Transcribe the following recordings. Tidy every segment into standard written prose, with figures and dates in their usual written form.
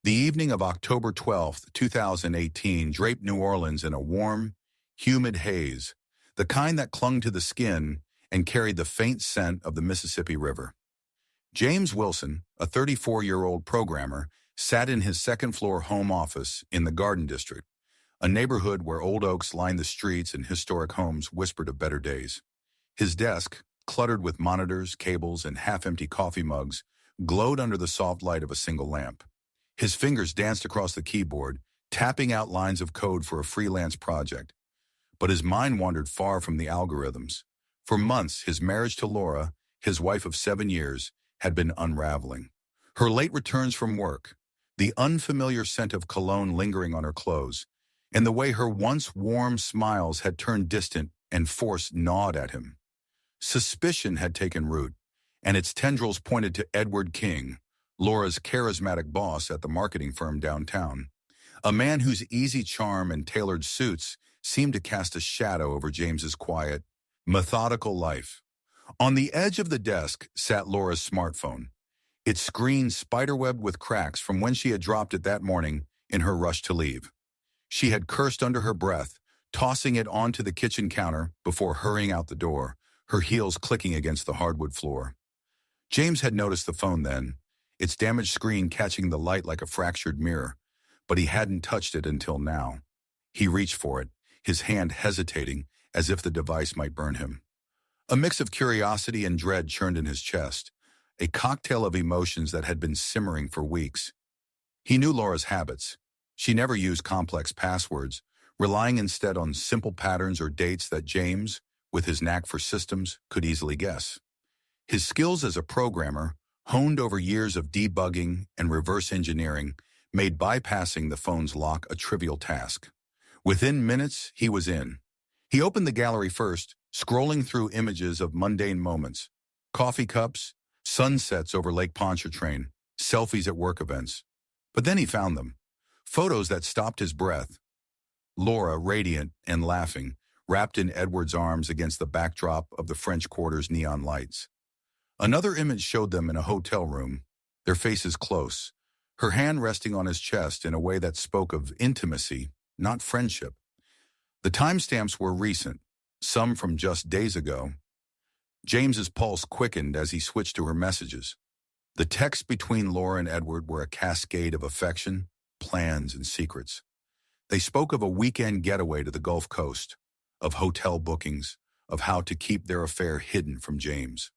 The evening of October 12th, 2018 draped New Orleans in a warm, humid haze, the kind that clung to the skin and carried the faint scent of the Mississippi River. James Wilson, a 34-year-old programmer, sat in his second-floor home office in the Garden District, a neighborhood where old oaks lined the streets and historic homes whispered of better days. His desk, cluttered with monitors, cables, and half-empty coffee mugs, glowed under the soft light of a single lamp. His fingers danced across the keyboard, tapping out lines of code for a freelance project. But his mind wandered far from the algorithms. For months, his marriage to Laura, his wife of 7 years, had been unraveling. Her late returns from work, the unfamiliar scent of cologne lingering on her clothes, and the way her once warm smiles had turned distant and force gnawed at him. Suspicion had taken root, and its tendrils pointed to Edward King, Laura's charismatic boss at the marketing firm downtown, a man whose easy charm and tailored suits seemed to cast a shadow over James's quiet, methodical life. On the edge of the desk sat Laura's smartphone, its screen spiderwebbed with cracks from when she had dropped it that morning in her rush to leave. She had cursed under her breath, tossing it onto the kitchen counter before hurrying out the door, her heels clicking against the hardwood floor. James had noticed the phone then, its damaged screen catching the light like a fractured mirror, but he hadn't touched it until now. He reached for it, his hand hesitating as if the device might burn him. A mix of curiosity and dread churned in his chest, a cocktail of emotions that had been simmering for weeks. He knew Laura's habits. She never used complex passwords, relying instead on simple patterns or dates that James, with his knack for systems, could easily guess. His skills as a programmer, honed over years of debugging and reverse engineering, made bypassing the phone's lock a trivial task. Within minutes, he was in. He opened the gallery first, scrolling through images of mundane moments, coffee cups, sunsets over Lake Pontchartrain, selfies at work events. But then he found them, photos that stopped his breath. Laura, radiant and laughing, wrapped in Edward's arms against the backdrop of the French Quarter's neon lights. Another image showed them in a hotel room, their faces close, her hand resting on his chest in a way that spoke of intimacy, not friendship. The timestamps were recent, some from just days ago. James's pulse quickened as he switched to her messages. The texts between Laura and Edward were a cascade of affection, plans, and secrets. They spoke of a weekend getaway to the Gulf Coast, of hotel bookings, of how to keep their affair hidden from James.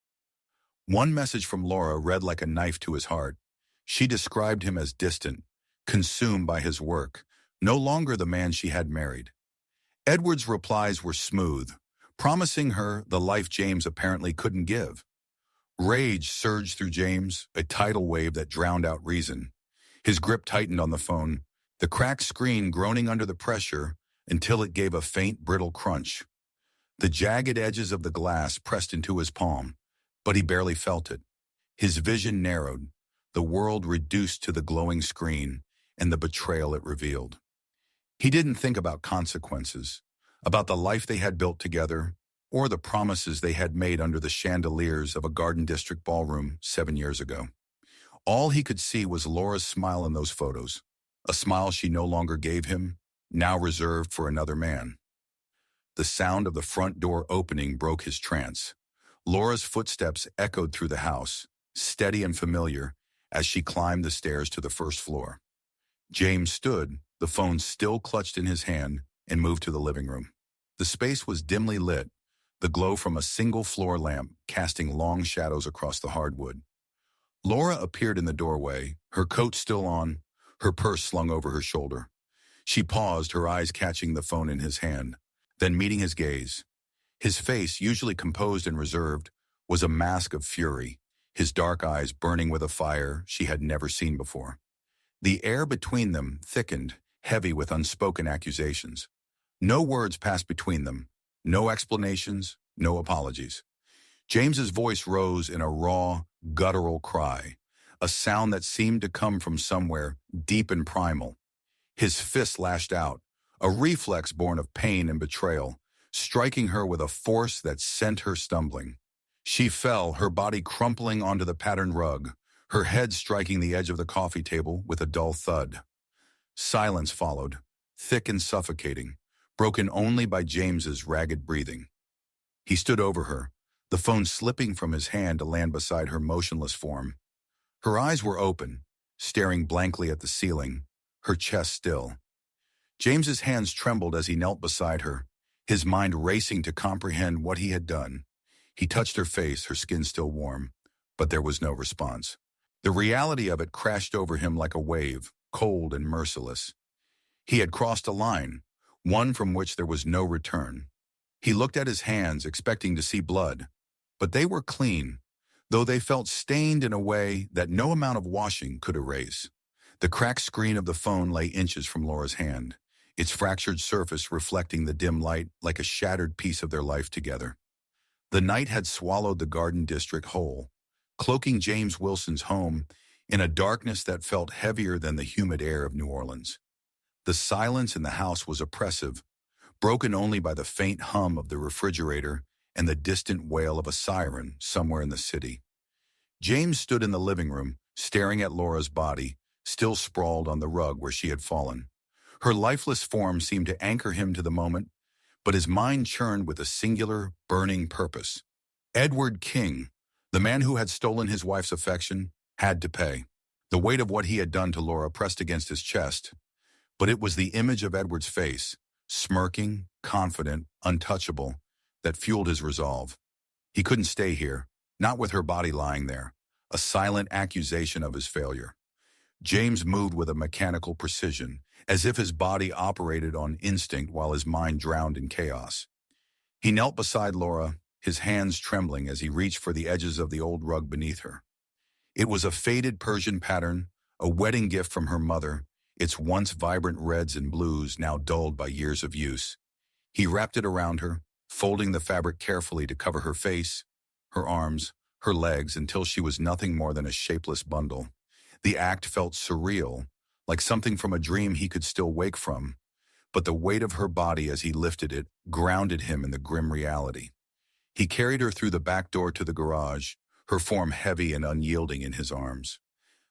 One message from Laura read like a knife to his heart. She described him as distant, consumed by his work, no longer the man she had married. Edward's replies were smooth, promising her the life James apparently couldn't give. Rage surged through James, a tidal wave that drowned out reason. His grip tightened on the phone, the cracked screen groaning under the pressure until it gave a faint, brittle crunch. The jagged edges of the glass pressed into his palm, but he barely felt it. His vision narrowed, the world reduced to the glowing screen and the betrayal it revealed. He didn't think about consequences, about the life they had built together, or the promises they had made under the chandeliers of a Garden District ballroom 7 years ago. All he could see was Laura's smile in those photos, a smile she no longer gave him, now reserved for another man. The sound of the front door opening broke his trance. Laura's footsteps echoed through the house, steady and familiar, as she climbed the stairs to the first floor. James stood, the phone still clutched in his hand, and moved to the living room. The space was dimly lit, the glow from a single floor lamp casting long shadows across the hardwood. Laura appeared in the doorway, her coat still on, her purse slung over her shoulder. She paused, her eyes catching the phone in his hand, then meeting his gaze. His face, usually composed and reserved, was a mask of fury, his dark eyes burning with a fire she had never seen before. The air between them thickened, heavy with unspoken accusations. No words passed between them, no explanations, no apologies. James's voice rose in a raw, guttural cry, a sound that seemed to come from somewhere deep and primal. His fist lashed out, a reflex born of pain and betrayal, striking her with a force that sent her stumbling. She fell, her body crumpling onto the patterned rug, her head striking the edge of the coffee table with a dull thud. Silence followed, thick and suffocating, broken only by James's ragged breathing. He stood over her, the phone slipping from his hand to land beside her motionless form. Her eyes were open, staring blankly at the ceiling, her chest still. James's hands trembled as he knelt beside her, his mind racing to comprehend what he had done. He touched her face, her skin still warm, but there was no response. The reality of it crashed over him like a wave, cold and merciless. He had crossed a line, one from which there was no return. He looked at his hands, expecting to see blood, but they were clean, though they felt stained in a way that no amount of washing could erase. The cracked screen of the phone lay inches from Laura's hand, its fractured surface reflecting the dim light like a shattered piece of their life together. The night had swallowed the Garden District whole, cloaking James Wilson's home in a darkness that felt heavier than the humid air of New Orleans. The silence in the house was oppressive, broken only by the faint hum of the refrigerator and the distant wail of a siren somewhere in the city. James stood in the living room, staring at Laura's body, still sprawled on the rug where she had fallen. Her lifeless form seemed to anchor him to the moment, but his mind churned with a singular, burning purpose. Edward King, the man who had stolen his wife's affection, had to pay. The weight of what he had done to Laura pressed against his chest, but it was the image of Edward's face, smirking, confident, untouchable, that fueled his resolve. He couldn't stay here, not with her body lying there, a silent accusation of his failure. James moved with a mechanical precision, as if his body operated on instinct while his mind drowned in chaos. He knelt beside Laura, his hands trembling as he reached for the edges of the old rug beneath her. It was a faded Persian pattern, a wedding gift from her mother, its once vibrant reds and blues now dulled by years of use. He wrapped it around her, folding the fabric carefully to cover her face, her arms, her legs until she was nothing more than a shapeless bundle. The act felt surreal, like something from a dream he could still wake from, but the weight of her body as he lifted it grounded him in the grim reality. He carried her through the back door to the garage, her form heavy and unyielding in his arms.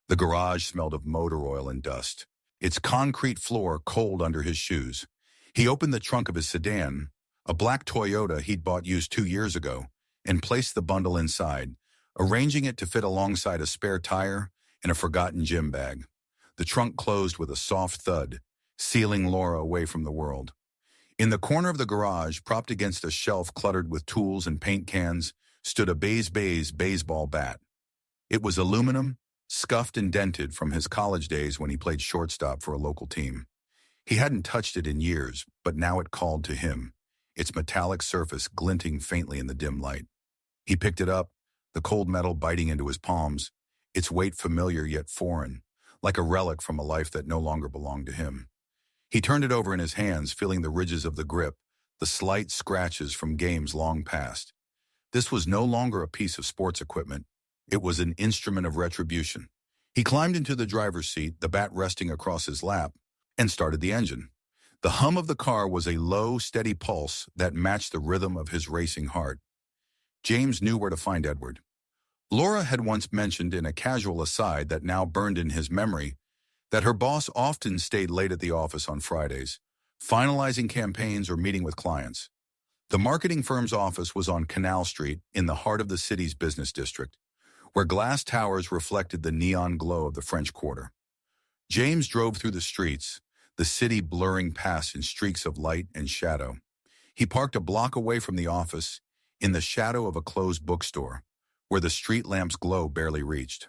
The garage smelled of motor oil and dust, its concrete floor cold under his shoes. He opened the trunk of his sedan, a black Toyota he'd bought used 2 years ago, and placed the bundle inside, arranging it to fit alongside a spare tire and a forgotten gym bag. The trunk closed with a soft thud, sealing Laura away from the world. In the corner of the garage, propped against a shelf cluttered with tools and paint cans, stood a beige baseball bat. It was aluminum, scuffed and dented from his college days when he played shortstop for a local team. He hadn't touched it in years, but now it called to him, its metallic surface glinting faintly in the dim light. He picked it up, the cold metal biting into his palms, its weight familiar yet foreign, like a relic from a life that no longer belonged to him. He turned it over in his hands, feeling the ridges of the grip, the slight scratches from games long past. This was no longer a piece of sports equipment. It was an instrument of retribution. He climbed into the driver's seat, the bat resting across his lap, and started the engine. The hum of the car was a low, steady pulse that matched the rhythm of his racing heart. James knew where to find Edward. Laura had once mentioned in a casual aside that now burned in his memory that her boss often stayed late at the office on Fridays, finalizing campaigns or meeting with clients. The marketing firm's office was on Canal Street in the heart of the city's business district, where glass towers reflected the neon glow of the French Quarter. James drove through the streets, the city blurring past in streaks of light and shadow. He parked a block away from the office, in the shadow of a closed bookstore, where the street lamp's glow barely reached.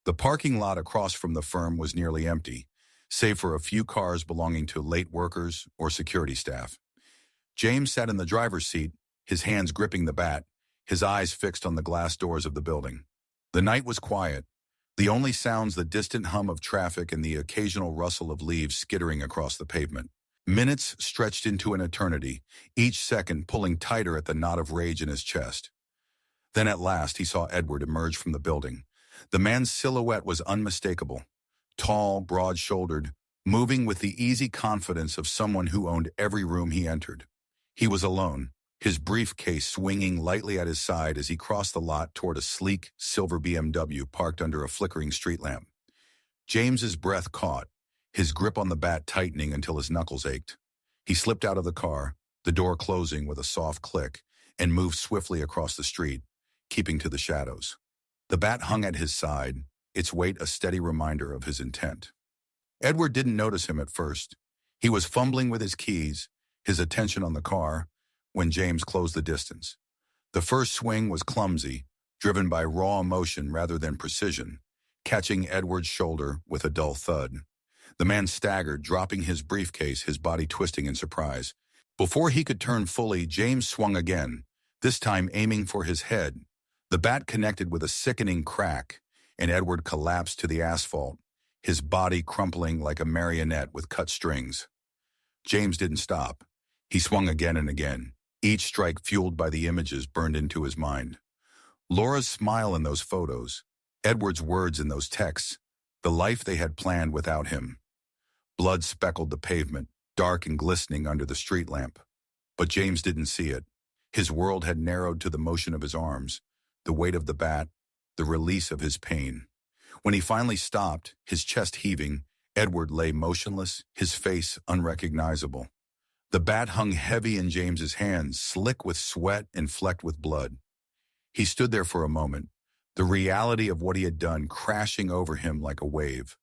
The parking lot across from the firm was nearly empty, save for a few cars belonging to late workers or security staff. James sat in the driver's seat, his hands gripping the bat, his eyes fixed on the glass doors of the building. The night was quiet, the only sounds the distant hum of traffic and the occasional rustle of leaves skittering across the pavement. Minutes stretched into an eternity, each second pulling tighter at the knot of rage in his chest. Then at last he saw Edward emerge from the building. The man's silhouette was unmistakable, tall, broad-shouldered, moving with the easy confidence of someone who owned every room he entered. He was alone, his briefcase swinging lightly at his side as he crossed the lot toward a sleek, silver BMW parked under a flickering street lamp. James's breath caught, his grip on the bat tightening until his knuckles ached. He slipped out of the car, the door closing with a soft click, and moved swiftly across the street, keeping to the shadows. The bat hung at his side, its weight a steady reminder of his intent. Edward didn't notice him at first. He was fumbling with his keys, his attention on the car, when James closed the distance. The first swing was clumsy, driven by raw emotion rather than precision, catching Edward's shoulder with a dull thud. The man staggered, dropping his briefcase, his body twisting in surprise. Before he could turn fully, James swung again, this time aiming for his head. The bat connected with a sickening crack, and Edward collapsed to the asphalt, his body crumpling like a marionette with cut strings. James didn't stop. He swung again and again, each strike fueled by the images burned into his mind. Laura's smile in those photos, Edward's words in those texts, the life they had planned without him. Blood speckled the pavement, dark and glistening under the street lamp. But James didn't see it. His world had narrowed to the motion of his arms, the weight of the bat, the release of his pain. When he finally stopped, his chest heaving, Edward lay motionless, his face unrecognizable. The bat hung heavy in James's hands, slick with sweat and flecked with blood. He stood there for a moment, the reality of what he had done crashing over him like a wave.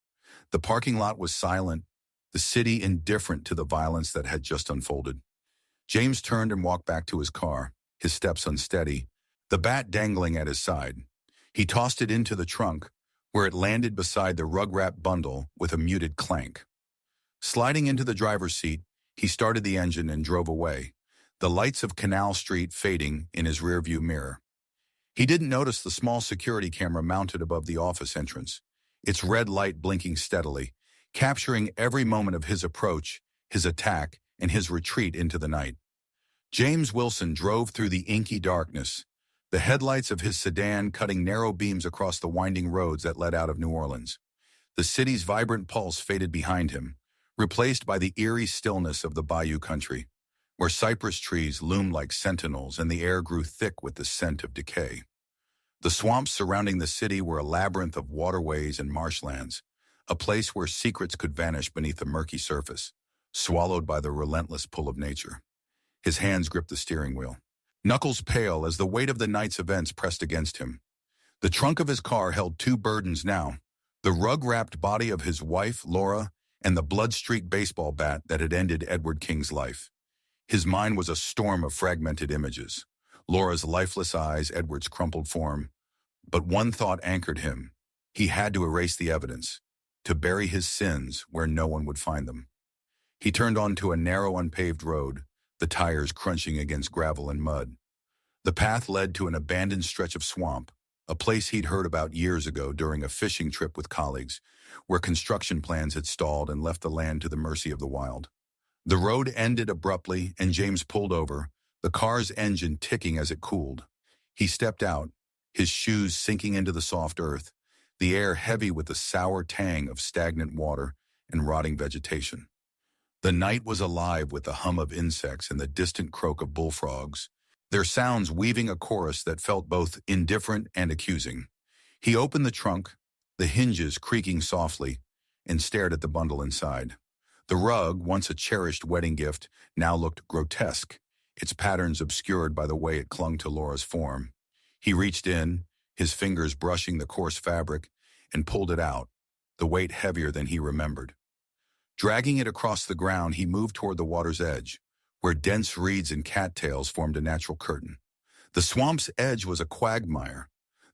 The parking lot was silent, the city indifferent to the violence that had just unfolded. James turned and walked back to his car, his steps unsteady, the bat dangling at his side. He tossed it into the trunk, where it landed beside the rug-wrapped bundle with a muted clank. Sliding into the driver's seat, he started the engine and drove away, the lights of Canal Street fading in his rearview mirror. He didn't notice the small security camera mounted above the office entrance, its red light blinking steadily, capturing every moment of his approach, his attack, and his retreat into the night. James Wilson drove through the inky darkness, the headlights of his sedan cutting narrow beams across the winding roads that led out of New Orleans. The city's vibrant pulse faded behind him, replaced by the eerie stillness of the bayou country, where cypress trees loomed like sentinels and the air grew thick with the scent of decay. The swamps surrounding the city were a labyrinth of waterways and marshlands, a place where secrets could vanish beneath a murky surface, swallowed by the relentless pull of nature. His hands gripped the steering wheel, knuckles pale as the weight of the night's events pressed against him. The trunk of his car held two burdens now, the rug-wrapped body of his wife, Laura, and the blood-streaked baseball bat that had ended Edward King's life. His mind was a storm of fragmented images, Laura's lifeless eyes, Edward's crumpled form. But one thought anchored him. He had to erase the evidence, to bury his sins where no one would find them. He turned onto a narrow, unpaved road, the tires crunching against gravel and mud. The path led to an abandoned stretch of swamp, a place he'd heard about years ago during a fishing trip with colleagues, where construction plans had stalled and left the land to the mercy of the wild. The road ended abruptly, and James pulled over, the car's engine ticking as it cooled. He stepped out, his shoes sinking into the soft earth, the air heavy with the sour tang of stagnant water and rotting vegetation. The night was alive with the hum of insects and the distant croak of bullfrogs, their sounds weaving a chorus that felt both indifferent and accusing. He opened the trunk, the hinges creaking softly, and stared at the bundle inside. The rug, once a cherished wedding gift, now looked grotesque, its patterns obscured by the way it clung to Laura's form. He reached in, his fingers brushing the coarse fabric, and pulled it out, the weight heavier than he remembered. Dragging it across the ground, he moved toward the water's edge, where dense reeds and cattails formed a natural curtain. The swamp's edge was a quagmire,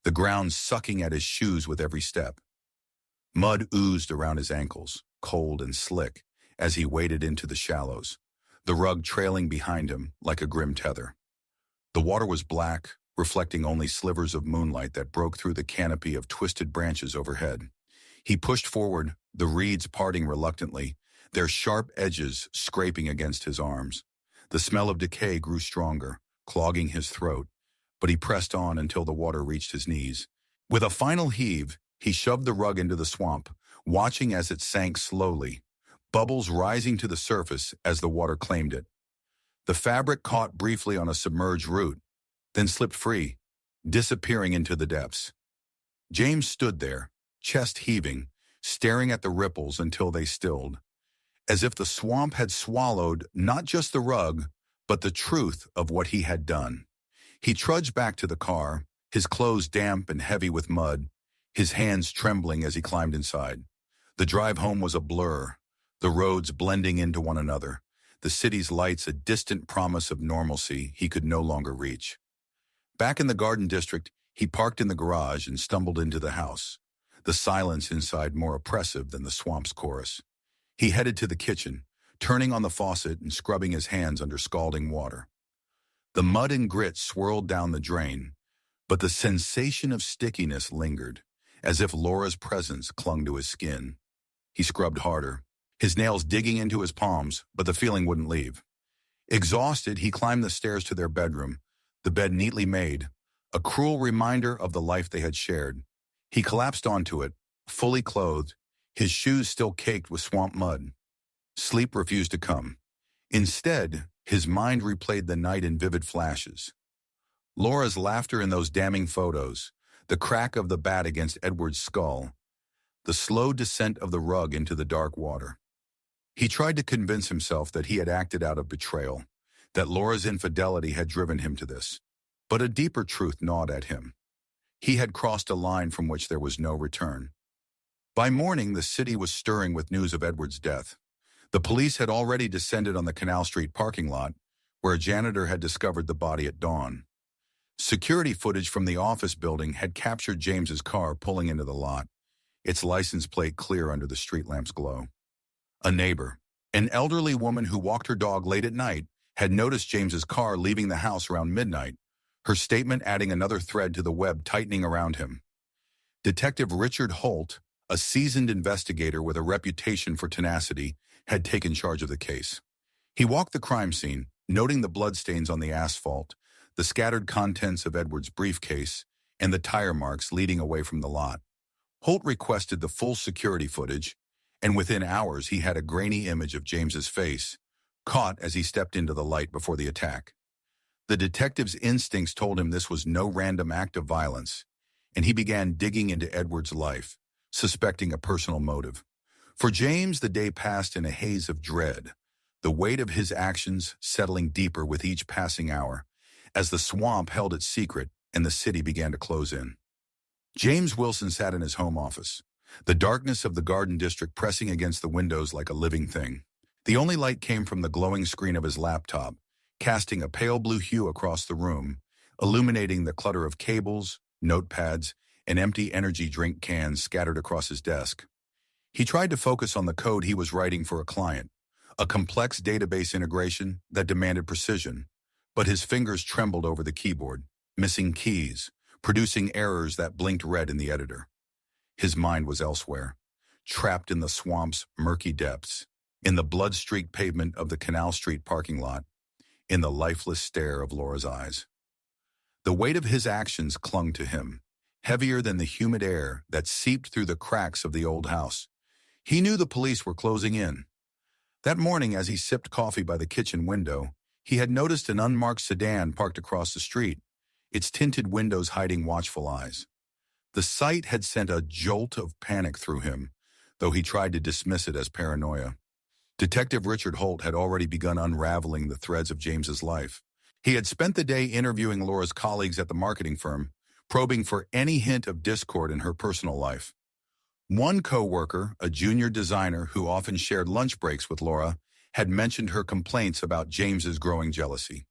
the ground sucking at his shoes with every step. Mud oozed around his ankles, cold and slick, as he waded into the shallows, the rug trailing behind him like a grim tether. The water was black, reflecting only slivers of moonlight that broke through the canopy of twisted branches overhead. He pushed forward, the reeds parting reluctantly, their sharp edges scraping against his arms. The smell of decay grew stronger, clogging his throat, but he pressed on until the water reached his knees. With a final heave, he shoved the rug into the swamp, watching as it sank slowly, bubbles rising to the surface as the water claimed it. The fabric caught briefly on a submerged root, then slipped free, disappearing into the depths. James stood there, chest heaving, staring at the ripples until they stilled, as if the swamp had swallowed not just the rug, but the truth of what he had done. He trudged back to the car, his clothes damp and heavy with mud, his hands trembling as he climbed inside. The drive home was a blur, the roads blending into one another, the city's lights a distant promise of normalcy he could no longer reach. Back in the Garden District, he parked in the garage and stumbled into the house, the silence inside more oppressive than the swamp's chorus. He headed to the kitchen, turning on the faucet and scrubbing his hands under scalding water. The mud and grit swirled down the drain, but the sensation of stickiness lingered, as if Laura's presence clung to his skin. He scrubbed harder, his nails digging into his palms, but the feeling wouldn't leave. Exhausted, he climbed the stairs to their bedroom, the bed neatly made, a cruel reminder of the life they had shared. He collapsed onto it, fully clothed, his shoes still caked with swamp mud. Sleep refused to come. Instead, his mind replayed the night in vivid flashes. Laura's laughter in those damning photos, the crack of the bat against Edward's skull, the slow descent of the rug into the dark water. He tried to convince himself that he had acted out of betrayal, that Laura's infidelity had driven him to this. But a deeper truth gnawed at him. He had crossed a line from which there was no return. By morning, the city was stirring with news of Edward's death. The police had already descended on the Canal Street parking lot, where a janitor had discovered the body at dawn. Security footage from the office building had captured James's car pulling into the lot, its license plate clear under the street lamp's glow. A neighbor, an elderly woman who walked her dog late at night, had noticed James's car leaving the house around midnight, her statement adding another thread to the web tightening around him. Detective Richard Holt, a seasoned investigator with a reputation for tenacity, had taken charge of the case. He walked the crime scene, noting the bloodstains on the asphalt, the scattered contents of Edward's briefcase, and the tire marks leading away from the lot. Holt requested the full security footage, and within hours he had a grainy image of James's face, caught as he stepped into the light before the attack. The detective's instincts told him this was no random act of violence, and he began digging into Edward's life, suspecting a personal motive. For James, the day passed in a haze of dread, the weight of his actions settling deeper with each passing hour, as the swamp held its secret and the city began to close in. James Wilson sat in his home office, the darkness of the Garden District pressing against the windows like a living thing. The only light came from the glowing screen of his laptop, casting a pale blue hue across the room, illuminating the clutter of cables, notepads, and empty energy drink cans scattered across his desk. He tried to focus on the code he was writing for a client, a complex database integration that demanded precision, but his fingers trembled over the keyboard, missing keys, producing errors that blinked red in the editor. His mind was elsewhere, trapped in the swamp's murky depths, in the blood-streaked pavement of the Canal Street parking lot, in the lifeless stare of Laura's eyes. The weight of his actions clung to him, heavier than the humid air that seeped through the cracks of the old house. He knew the police were closing in. That morning, as he sipped coffee by the kitchen window, he had noticed an unmarked sedan parked across the street, its tinted windows hiding watchful eyes. The sight had sent a jolt of panic through him, though he tried to dismiss it as paranoia. Detective Richard Holt had already begun unraveling the threads of James's life. He had spent the day interviewing Laura's colleagues at the marketing firm, probing for any hint of discord in her personal life. One co-worker, a junior designer who often shared lunch breaks with Laura, had mentioned her complaints about James's growing jealousy,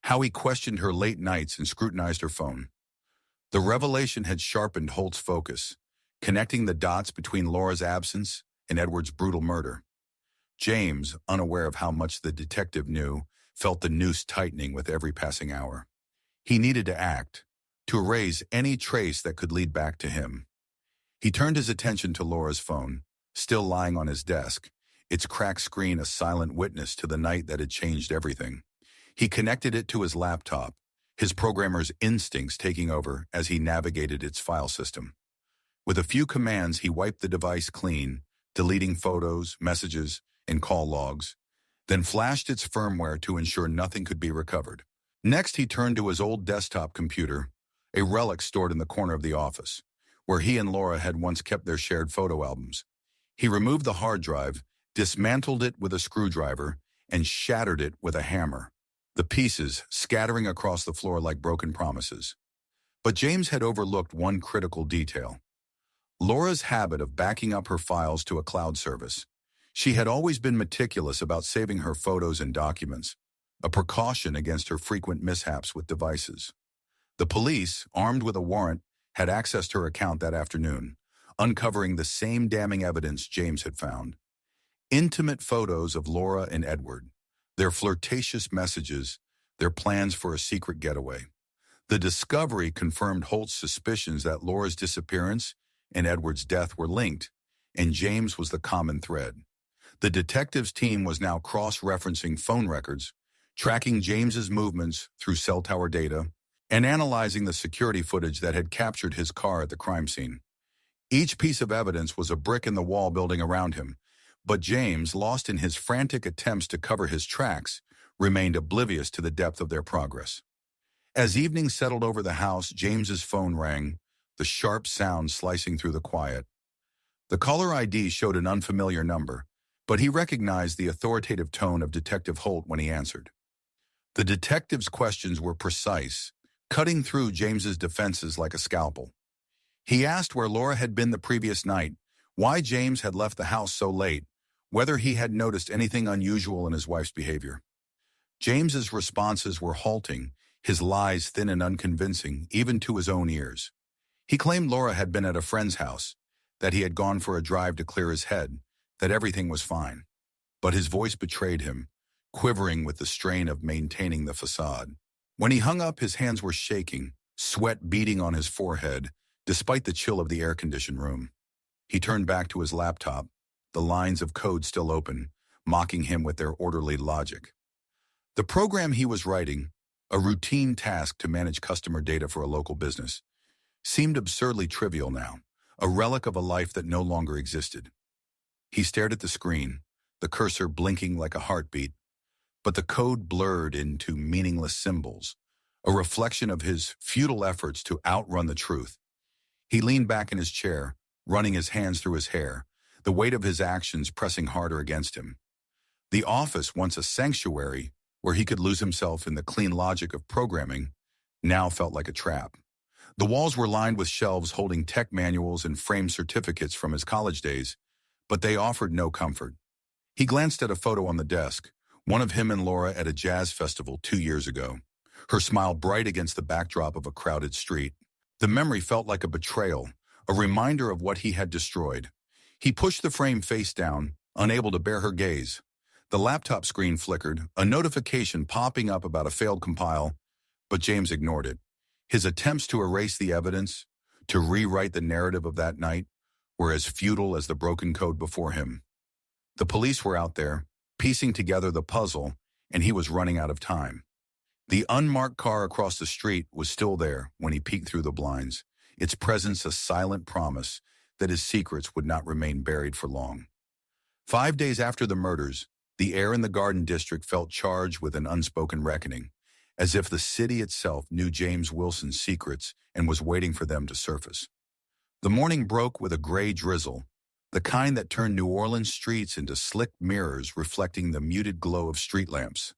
how he questioned her late nights and scrutinized her phone. The revelation had sharpened Holt's focus, connecting the dots between Laura's absence and Edward's brutal murder. James, unaware of how much the detective knew, felt the noose tightening with every passing hour. He needed to act, to erase any trace that could lead back to him. He turned his attention to Laura's phone, still lying on his desk, its cracked screen a silent witness to the night that had changed everything. He connected it to his laptop, his programmer's instincts taking over as he navigated its file system. With a few commands, he wiped the device clean, deleting photos, messages, and call logs, then flashed its firmware to ensure nothing could be recovered. Next, he turned to his old desktop computer, a relic stored in the corner of the office, where he and Laura had once kept their shared photo albums. He removed the hard drive, dismantled it with a screwdriver, and shattered it with a hammer, the pieces scattering across the floor like broken promises. But James had overlooked one critical detail: Laura's habit of backing up her files to a cloud service. She had always been meticulous about saving her photos and documents, a precaution against her frequent mishaps with devices. The police, armed with a warrant, had accessed her account that afternoon, uncovering the same damning evidence James had found. Intimate photos of Laura and Edward, their flirtatious messages, their plans for a secret getaway. The discovery confirmed Holt's suspicions that Laura's disappearance and Edward's death were linked, and James was the common thread. The detectives' team was now cross-referencing phone records, tracking James's movements through cell tower data, and analyzing the security footage that had captured his car at the crime scene. Each piece of evidence was a brick in the wall building around him, but James, lost in his frantic attempts to cover his tracks, remained oblivious to the depth of their progress. As evening settled over the house, James's phone rang, the sharp sound slicing through the quiet. The caller ID showed an unfamiliar number, but he recognized the authoritative tone of Detective Holt when he answered. The detective's questions were precise, cutting through James's defenses like a scalpel. He asked where Laura had been the previous night, why James had left the house so late, whether he had noticed anything unusual in his wife's behavior. James's responses were halting, his lies thin and unconvincing, even to his own ears. He claimed Laura had been at a friend's house, that he had gone for a drive to clear his head, that everything was fine. But his voice betrayed him, quivering with the strain of maintaining the facade. When he hung up, his hands were shaking, sweat beading on his forehead, despite the chill of the air-conditioned room. He turned back to his laptop, the lines of code still open, mocking him with their orderly logic. The program he was writing, a routine task to manage customer data for a local business, seemed absurdly trivial now, a relic of a life that no longer existed. He stared at the screen, the cursor blinking like a heartbeat, but the code blurred into meaningless symbols, a reflection of his futile efforts to outrun the truth. He leaned back in his chair, running his hands through his hair, the weight of his actions pressing harder against him. The office, once a sanctuary where he could lose himself in the clean logic of programming, now felt like a trap. The walls were lined with shelves holding tech manuals and framed certificates from his college days, but they offered no comfort. He glanced at a photo on the desk, one of him and Laura at a jazz festival 2 years ago, her smile bright against the backdrop of a crowded street. The memory felt like a betrayal, a reminder of what he had destroyed. He pushed the frame face down, unable to bear her gaze. The laptop screen flickered, a notification popping up about a failed compile, but James ignored it. His attempts to erase the evidence, to rewrite the narrative of that night, were as futile as the broken code before him. The police were out there, piecing together the puzzle, and he was running out of time. The unmarked car across the street was still there when he peeked through the blinds, its presence a silent promise that his secrets would not remain buried for long. 5 days after the murders, the air in the Garden District felt charged with an unspoken reckoning, as if the city itself knew James Wilson's secrets and was waiting for them to surface. The morning broke with a gray drizzle, the kind that turned New Orleans streets into slick mirrors reflecting the muted glow of street lamps.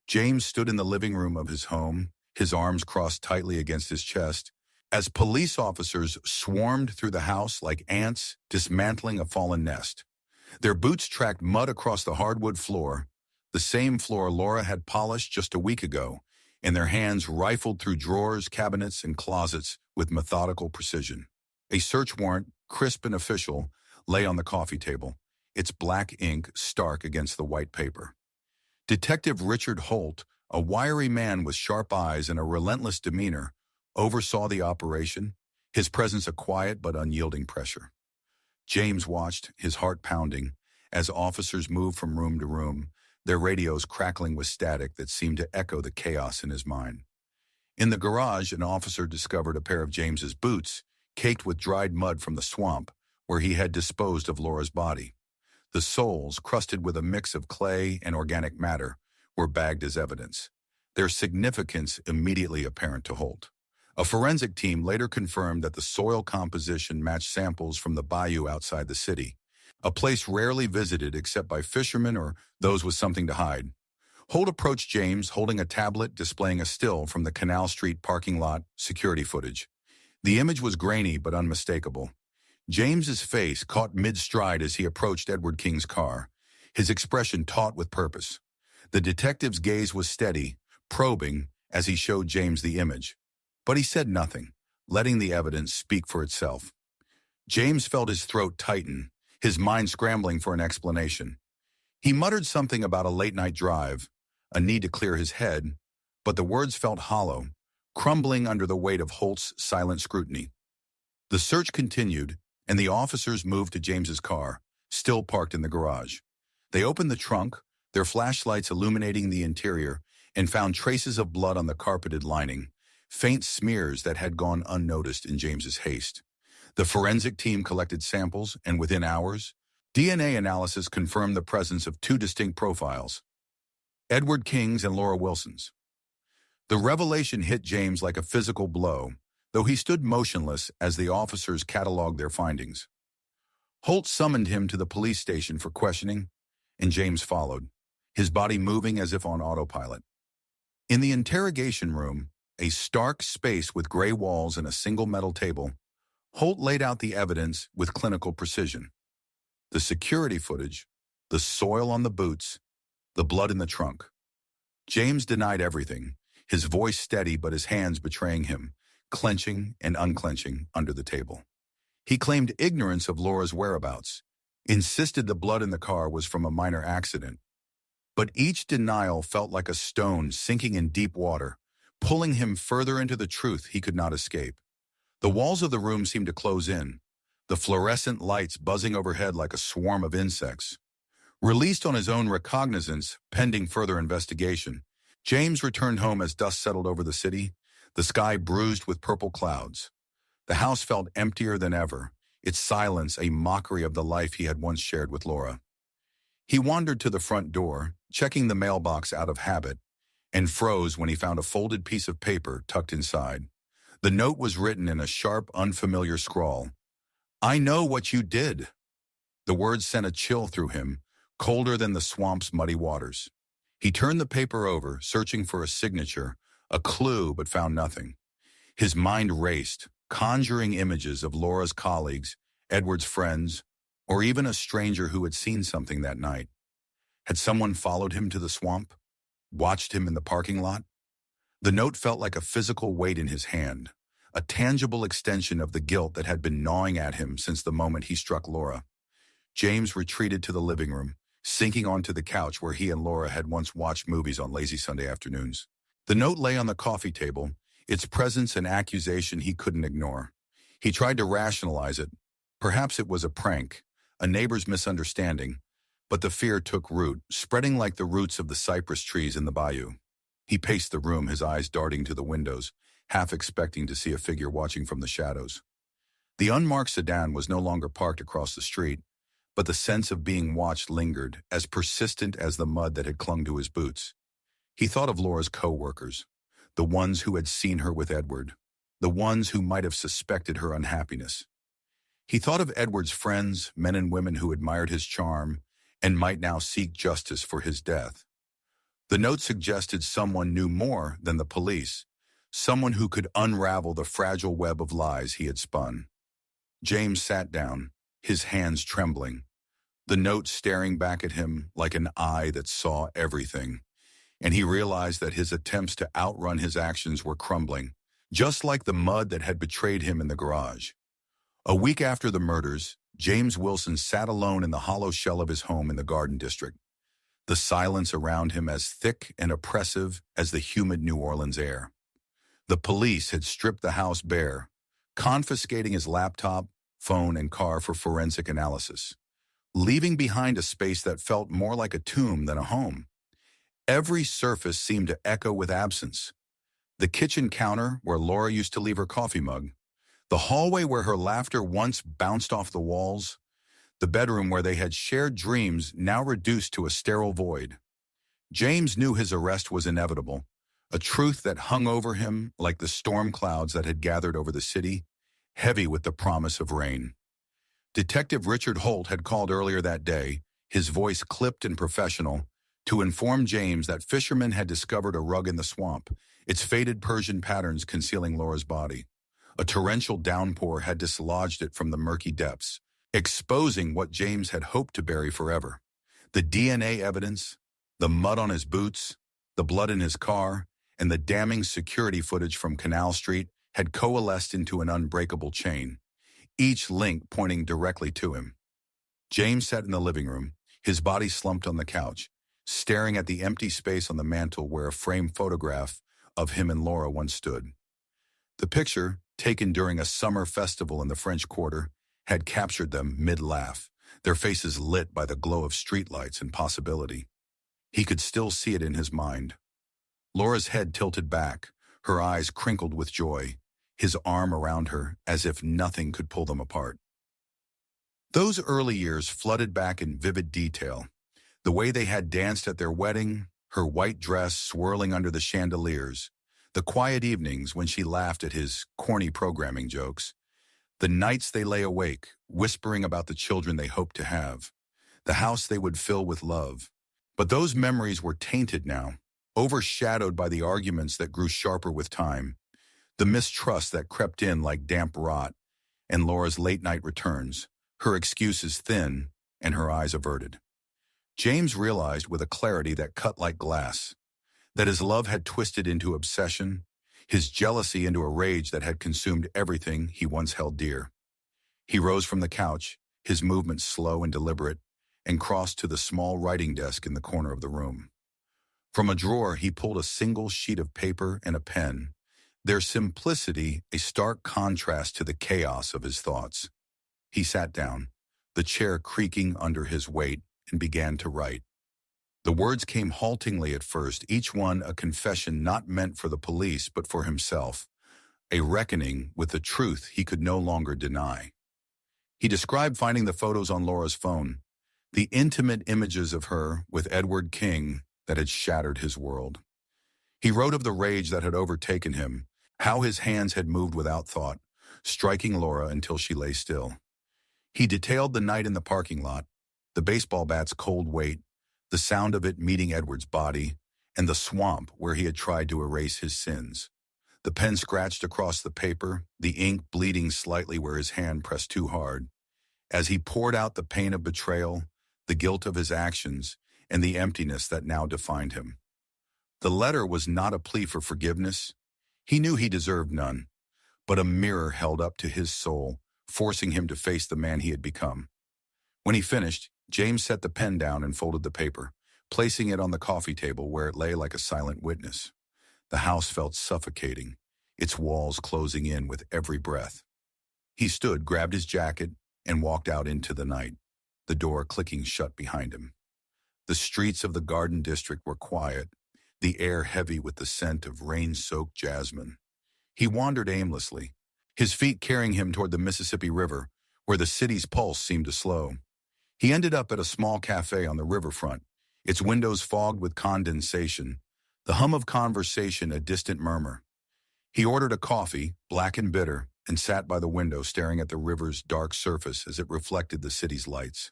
James stood in the living room of his home, his arms crossed tightly against his chest, as police officers swarmed through the house like ants dismantling a fallen nest. Their boots tracked mud across the hardwood floor, the same floor Laura had polished just a week ago, and their hands rifled through drawers, cabinets, and closets with methodical precision. A search warrant, crisp and official, lay on the coffee table, its black ink stark against the white paper. Detective Richard Holt, a wiry man with sharp eyes and a relentless demeanor, oversaw the operation, his presence a quiet but unyielding pressure. James watched, his heart pounding, as officers moved from room to room, their radios crackling with static that seemed to echo the chaos in his mind. In the garage, an officer discovered a pair of James's boots, caked with dried mud from the swamp, where he had disposed of Laura's body. The soles, crusted with a mix of clay and organic matter, were bagged as evidence, their significance immediately apparent to Holt. A forensic team later confirmed that the soil composition matched samples from the bayou outside the city, a place rarely visited except by fishermen or those with something to hide. Holt approached James holding a tablet displaying a still from the Canal Street parking lot security footage. The image was grainy but unmistakable. James's face caught mid-stride as he approached Edward King's car, his expression taut with purpose. The detective's gaze was steady, probing, as he showed James the image. But he said nothing, letting the evidence speak for itself. James felt his throat tighten, his mind scrambling for an explanation. He muttered something about a late-night drive, a need to clear his head, but the words felt hollow, crumbling under the weight of Holt's silent scrutiny. The search continued, and the officers moved to James's car, still parked in the garage. They opened the trunk, their flashlights illuminating the interior, and found traces of blood on the carpeted lining, faint smears that had gone unnoticed in James's haste. The forensic team collected samples, and within hours, DNA analysis confirmed the presence of two distinct profiles, Edward King's and Laura Wilson's. The revelation hit James like a physical blow, though he stood motionless as the officers cataloged their findings. Holt summoned him to the police station for questioning, and James followed, his body moving as if on autopilot. In the interrogation room, a stark space with gray walls and a single metal table, Holt laid out the evidence with clinical precision. The security footage, the soil on the boots, the blood in the trunk. James denied everything, his voice steady but his hands betraying him, clenching and unclenching under the table. He claimed ignorance of Laura's whereabouts, insisted the blood in the car was from a minor accident. But each denial felt like a stone sinking in deep water, pulling him further into the truth he could not escape. The walls of the room seemed to close in, the fluorescent lights buzzing overhead like a swarm of insects. Released on his own recognizance, pending further investigation, James returned home as dust settled over the city, the sky bruised with purple clouds. The house felt emptier than ever, its silence a mockery of the life he had once shared with Laura. He wandered to the front door, checking the mailbox out of habit, and froze when he found a folded piece of paper tucked inside. The note was written in a sharp, unfamiliar scrawl. "I know what you did." The words sent a chill through him, colder than the swamp's muddy waters. He turned the paper over, searching for a signature, a clue, but found nothing. His mind raced, conjuring images of Laura's colleagues, Edward's friends, or even a stranger who had seen something that night. Had someone followed him to the swamp? Watched him in the parking lot? The note felt like a physical weight in his hand, a tangible extension of the guilt that had been gnawing at him since the moment he struck Laura. James retreated to the living room, sinking onto the couch where he and Laura had once watched movies on lazy Sunday afternoons. The note lay on the coffee table, its presence an accusation he couldn't ignore. He tried to rationalize it. Perhaps it was a prank, a neighbor's misunderstanding, but the fear took root, spreading like the roots of the cypress trees in the bayou. He paced the room, his eyes darting to the windows, half expecting to see a figure watching from the shadows. The unmarked sedan was no longer parked across the street, but the sense of being watched lingered, as persistent as the mud that had clung to his boots. He thought of Laura's co-workers, the ones who had seen her with Edward, the ones who might have suspected her unhappiness. He thought of Edward's friends, men and women who admired his charm and might now seek justice for his death. The note suggested someone knew more than the police, someone who could unravel the fragile web of lies he had spun. James sat down, his hands trembling, the note staring back at him like an eye that saw everything, and he realized that his attempts to outrun his actions were crumbling, just like the mud that had betrayed him in the garage. A week after the murders, James Wilson sat alone in the hollow shell of his home in the Garden District, the silence around him as thick and oppressive as the humid New Orleans air. The police had stripped the house bare, confiscating his laptop, phone, and car for forensic analysis, leaving behind a space that felt more like a tomb than a home. Every surface seemed to echo with absence. The kitchen counter where Laura used to leave her coffee mug, the hallway where her laughter once bounced off the walls, the bedroom where they had shared dreams now reduced to a sterile void. James knew his arrest was inevitable, a truth that hung over him like the storm clouds that had gathered over the city, heavy with the promise of rain. Detective Richard Holt had called earlier that day, his voice clipped and professional, to inform James that fishermen had discovered a rug in the swamp, its faded Persian patterns concealing Laura's body. A torrential downpour had dislodged it from the murky depths, exposing what James had hoped to bury forever. The DNA evidence, the mud on his boots, the blood in his car, and the damning security footage from Canal Street had coalesced into an unbreakable chain, each link pointing directly to him. James sat in the living room, his body slumped on the couch, staring at the empty space on the mantel where a framed photograph of him and Laura once stood. The picture, taken during a summer festival in the French Quarter, had captured them mid-laugh, their faces lit by the glow of streetlights and possibility. He could still see it in his mind. Laura's head tilted back, her eyes crinkled with joy, his arm around her as if nothing could pull them apart. Those early years flooded back in vivid detail. The way they had danced at their wedding, her white dress swirling under the chandeliers, the quiet evenings when she laughed at his corny programming jokes, the nights they lay awake, whispering about the children they hoped to have, the house they would fill with love. But those memories were tainted now, overshadowed by the arguments that grew sharper with time, the mistrust that crept in like damp rot, and Laura's late-night returns, her excuses thin and her eyes averted. James realized with a clarity that cut like glass that his love had twisted into obsession, his jealousy into a rage that had consumed everything he once held dear. He rose from the couch, his movements slow and deliberate, and crossed to the small writing desk in the corner of the room. From a drawer, he pulled a single sheet of paper and a pen, their simplicity a stark contrast to the chaos of his thoughts. He sat down, the chair creaking under his weight, and began to write. The words came haltingly at first, each one a confession not meant for the police but for himself, a reckoning with the truth he could no longer deny. He described finding the photos on Laura's phone, the intimate images of her with Edward King that had shattered his world. He wrote of the rage that had overtaken him, how his hands had moved without thought, striking Laura until she lay still. He detailed the night in the parking lot, the baseball bat's cold weight, the sound of it meeting Edward's body, and the swamp where he had tried to erase his sins. The pen scratched across the paper, the ink bleeding slightly where his hand pressed too hard. As he poured out the pain of betrayal, the guilt of his actions, and the emptiness that now defined him. The letter was not a plea for forgiveness. He knew he deserved none, but a mirror held up to his soul, forcing him to face the man he had become. When he finished, James set the pen down and folded the paper, placing it on the coffee table where it lay like a silent witness. The house felt suffocating, its walls closing in with every breath. He stood, grabbed his jacket, and walked out into the night, the door clicking shut behind him. The streets of the Garden District were quiet, the air heavy with the scent of rain-soaked jasmine. He wandered aimlessly, his feet carrying him toward the Mississippi River, where the city's pulse seemed to slow. He ended up at a small cafe on the riverfront, its windows fogged with condensation, the hum of conversation a distant murmur. He ordered a coffee, black and bitter, and sat by the window staring at the river's dark surface as it reflected the city's lights.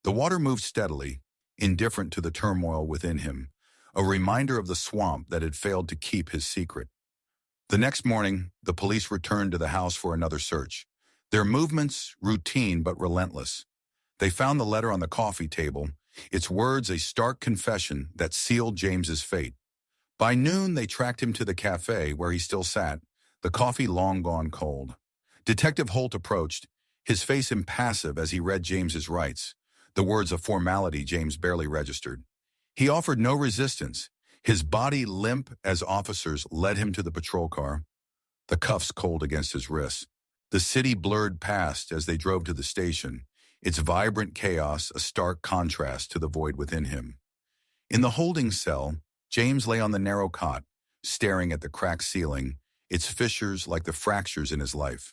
The water moved steadily, indifferent to the turmoil within him, a reminder of the swamp that had failed to keep his secret. The next morning, the police returned to the house for another search, their movements routine but relentless. They found the letter on the coffee table, its words a stark confession that sealed James's fate. By noon, they tracked him to the cafe where he still sat, the coffee long gone cold. Detective Holt approached, his face impassive as he read James's rights, the words a formality James barely registered. He offered no resistance, his body limp as officers led him to the patrol car, the cuffs cold against his wrists. The city blurred past as they drove to the station, its vibrant chaos a stark contrast to the void within him. In the holding cell, James lay on the narrow cot, staring at the cracked ceiling, its fissures like the fractures in his life.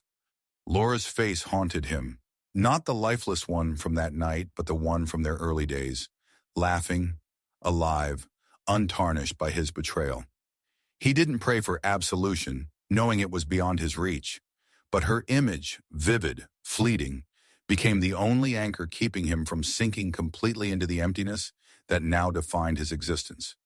Laura's face haunted him, Not the lifeless one from that night, but the one from their early days, laughing, alive, untarnished by his betrayal. He didn't pray for absolution, knowing it was beyond his reach, but her image, vivid, fleeting, became the only anchor keeping him from sinking completely into the emptiness that now defined his existence.